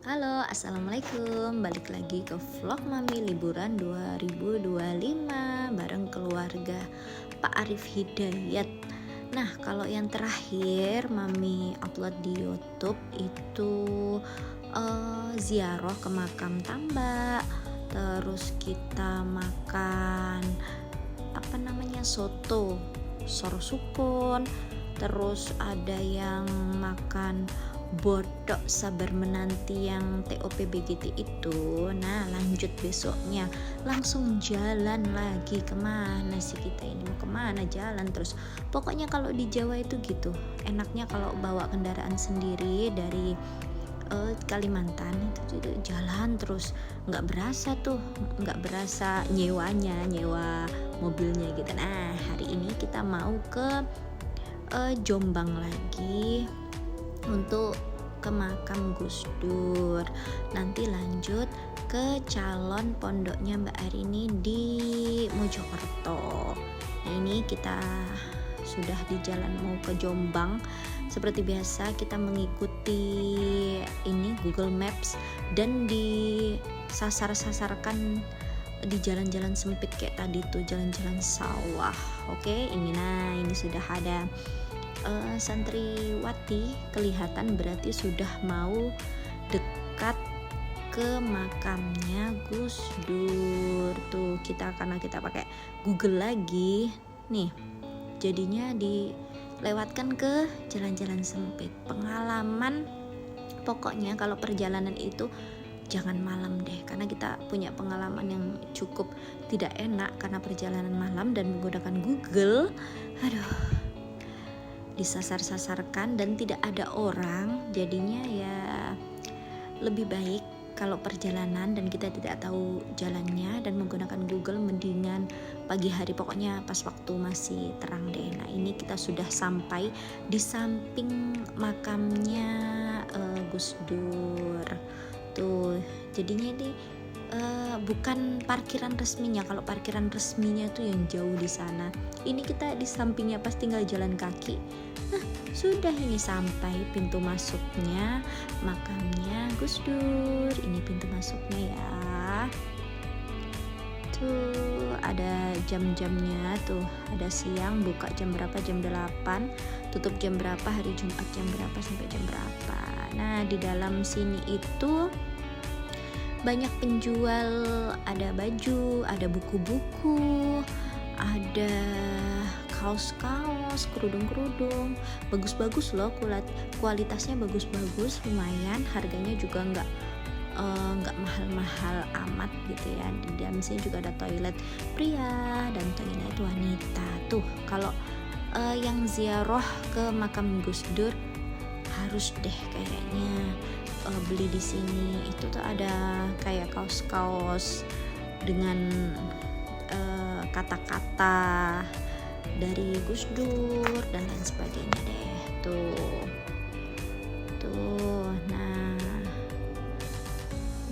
Halo, assalamualaikum. Balik lagi ke vlog Mami liburan 2025 bareng keluarga Pak Arif Hidayat. Nah, kalau yang terakhir Mami upload di YouTube itu ziarah ke makam Tambak. Terus kita makan soto sor sukun. Terus ada yang makan bodoh sabar menanti yang TOP BGT itu. Nah, lanjut besoknya langsung jalan lagi. Kemana sih kita ini, mau kemana jalan terus. Pokoknya kalau di Jawa itu gitu, enaknya kalau bawa kendaraan sendiri dari Kalimantan itu jalan terus, nggak berasa nyewa mobilnya gitu. Nah, hari ini kita mau ke Jombang lagi untuk ke makam Gus Dur. Nanti lanjut ke calon pondoknya Mbak Arini di Mojokerto. Nah, ini kita sudah di jalan mau ke Jombang. Seperti biasa kita mengikuti ini Google Maps dan disasar-sasarkan di jalan-jalan sempit kayak tadi tuh, jalan-jalan sawah. Oke, ini sudah ada santriwati kelihatan, berarti sudah mau dekat ke makamnya Gus Dur tuh. Karena kita pakai Google lagi nih, jadinya dilewatkan ke jalan-jalan sempit. Pengalaman pokoknya kalau perjalanan itu jangan malam deh, karena kita punya pengalaman yang cukup tidak enak karena perjalanan malam dan menggunakan Google. Disasar-sasarkan dan tidak ada orang, jadinya ya lebih baik kalau perjalanan dan kita tidak tahu jalannya dan menggunakan Google mendingan pagi hari, pokoknya pas waktu masih terang deh. Nah, ini kita sudah sampai di samping makamnya Gus Dur tuh. Jadinya ini bukan parkiran resminya. Kalau parkiran resminya tuh yang jauh di sana. Ini kita di sampingnya, pas tinggal jalan kaki. Nah, sudah ini sampai pintu masuknya makamnya Gus Dur. Ini pintu masuknya ya. Tuh ada jam-jamnya tuh. Ada siang buka jam berapa, jam 8, tutup jam berapa, hari Jumat jam berapa sampai jam berapa. Nah, di dalam sini itu banyak penjual, ada baju, ada buku-buku, ada kaos-kaos, kerudung-kerudung, bagus-bagus loh, kualitasnya bagus-bagus, lumayan, harganya juga nggak mahal-mahal amat gitu ya. Di dalam sini juga ada toilet pria dan toilet wanita. Tuh kalau yang ziarah ke makam Gus Dur harus deh kayaknya beli di sini. Itu tuh ada kayak kaos-kaos dengan kata-kata dari Gus Dur dan lain sebagainya deh tuh.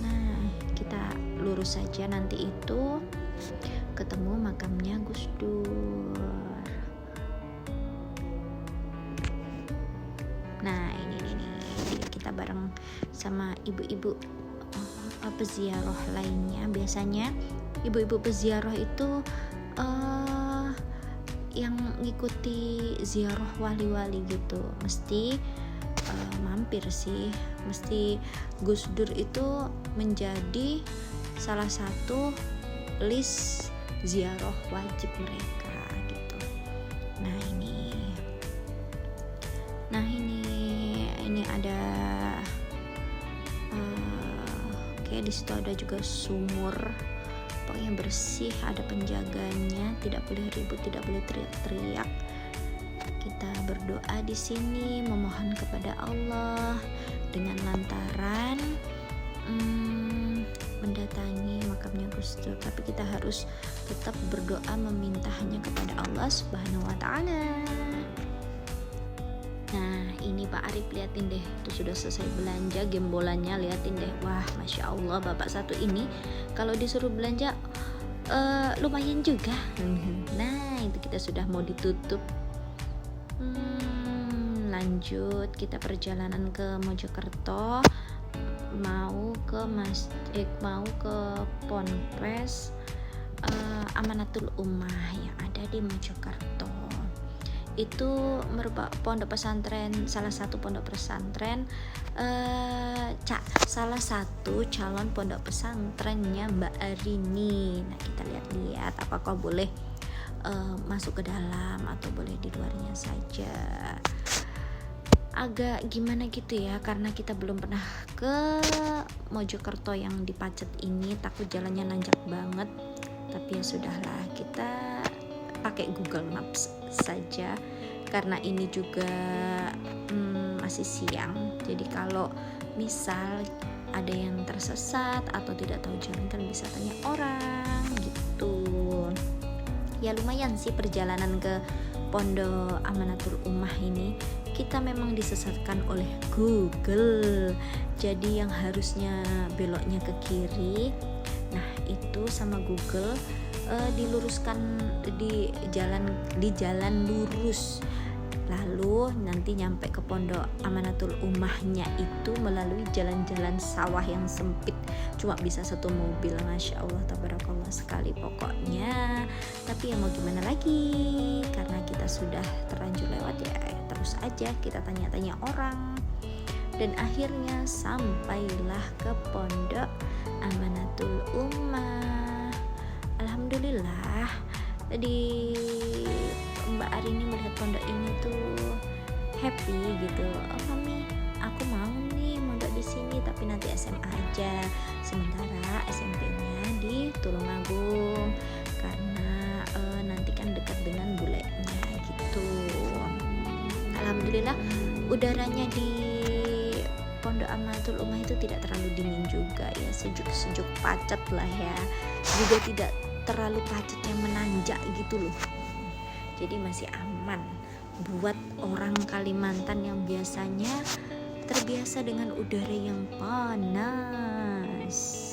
Nah kita lurus saja, nanti itu ketemu makamnya Gus Dur. Nah ini kita bareng sama ibu-ibu peziarah lainnya. Biasanya ibu-ibu peziarah itu yang ngikuti ziarah wali-wali gitu mesti mampir sih. Mesti Gus Dur itu menjadi salah satu list ziarah wajib mereka gitu. Nah ini ada di situ ada juga sumur, pokoknya bersih, ada penjaganya, tidak boleh ribut, tidak boleh teriak-teriak. Kita berdoa di sini memohon kepada Allah dengan lantaran mendatangi makamnya Gus Dur, tapi kita harus tetap berdoa meminta hanya kepada Allah Subhanahu wa Ta'ala. Nah ini Pak Arif, liatin deh, itu sudah selesai belanja gembolannya, liatin deh. Wah, Masya Allah, bapak satu ini kalau disuruh belanja lumayan juga. Nah itu kita sudah mau ditutup. Lanjut kita perjalanan ke Mojokerto, mau mau ke Ponpes Amanatul Ummah yang ada di Mojokerto. Itu merupakan pondok pesantren, salah satu pondok pesantren salah satu calon pondok pesantrennya Mbak Arini. Nah, kita lihat-lihat apakah boleh masuk ke dalam atau boleh di luarnya saja. Agak gimana gitu ya, karena kita belum pernah ke Mojokerto yang di Pacet ini, takut jalannya nanjak banget. Tapi ya sudahlah, kita pakai Google Maps saja karena ini juga masih siang. Jadi kalau misal ada yang tersesat atau tidak tahu jalan kan bisa tanya orang gitu. Ya lumayan sih perjalanan ke Pondok Amanatul Ummah ini. Kita memang disesatkan oleh Google. Jadi yang harusnya beloknya ke kiri, nah itu sama Google diluruskan di jalan lurus. Lalu nanti nyampe ke Pondok Amanatul Ummahnya itu melalui jalan-jalan sawah yang sempit, cuma bisa satu mobil. Masya Allah, tabarakallah sekali pokoknya. Tapi ya mau gimana lagi, karena kita sudah terlanjur lewat ya terus aja kita tanya-tanya orang. Dan akhirnya sampailah ke Pondok Amanatul Ummah. Alhamdulillah tadi Mbak Arini melihat pondok ini tuh happy gitu. Oh mami, aku mau nih mondok di sini tapi nanti SMA aja. Sementara SMP-nya di Tulungagung karena nanti kan dekat dengan bulenya gitu. Alhamdulillah udaranya di Pondok Amanatul Ummah itu tidak terlalu dingin juga ya, sejuk-sejuk Pacet lah ya. Juga tidak terlalu Pacet yang menanjak gitu loh. Jadi masih aman buat orang Kalimantan yang biasanya terbiasa dengan udara yang panas.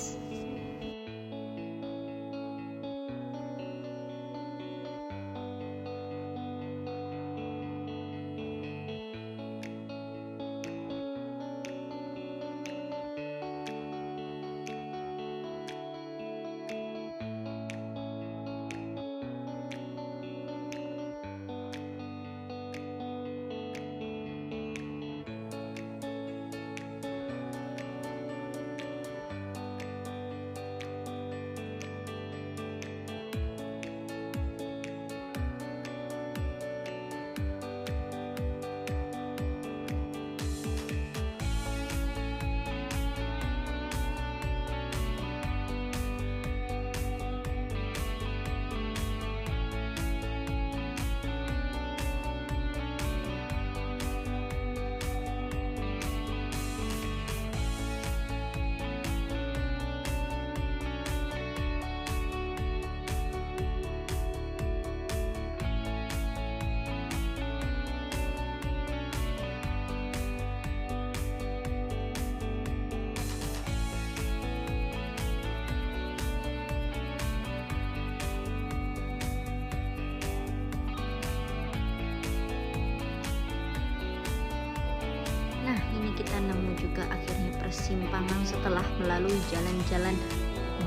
Kita nemu juga akhirnya persimpangan setelah melalui jalan-jalan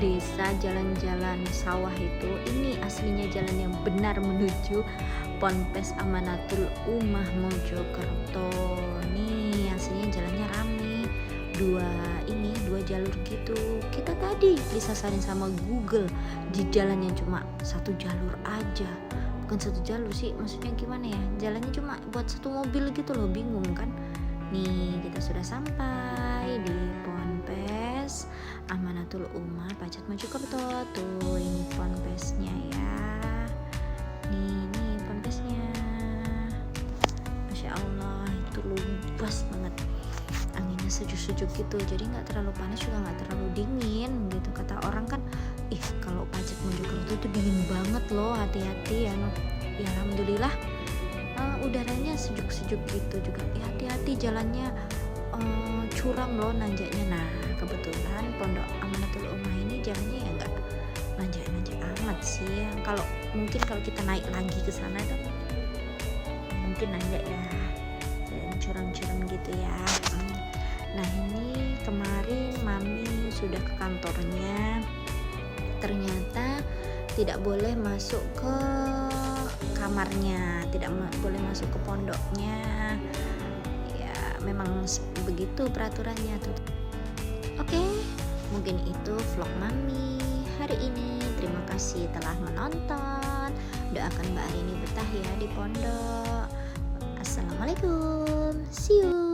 desa, jalan-jalan sawah itu. Ini aslinya jalan yang benar menuju Ponpes Amanatul Ummah Mojokerto. Nih aslinya jalannya rame, dua jalur gitu. Kita tadi disasarin sama Google di jalan yang cuma satu jalur aja. Bukan satu jalur sih, maksudnya gimana ya, jalannya cuma buat satu mobil gitu loh, bingung kan. Nih kita sudah sampai di Ponpes Amanatul Ummah Pacet Mojokerto. Tuh ini Ponpesnya ya. Nih Ponpesnya. Masya Allah itu luas banget. Anginnya sejuk-sejuk gitu. Jadi nggak terlalu panas juga nggak terlalu dingin gitu. Kata orang kan, kalau Pacet Mojokerto itu dingin banget loh. Hati-hati ya. Ya alhamdulillah. Udaranya sejuk-sejuk gitu juga. Ya hati-hati jalannya curam loh nanjaknya. Nah kebetulan Pondok Amanatul Ummah ini jalannya ya nggak nanjak-nanjak amat sih ya. Kalau kita naik lagi ke sana itu mungkin nanjak ya, dan curam-curam gitu ya. Nah ini kemarin mami sudah ke kantornya, ternyata tidak boleh masuk ke kamarnya, tidak boleh masuk ke pondoknya. Ya memang begitu peraturannya tuh. Oke, mungkin itu vlog Mami hari ini. Terima kasih telah menonton. Doakan Mbak Arini betah ya di pondok. Assalamualaikum, see you.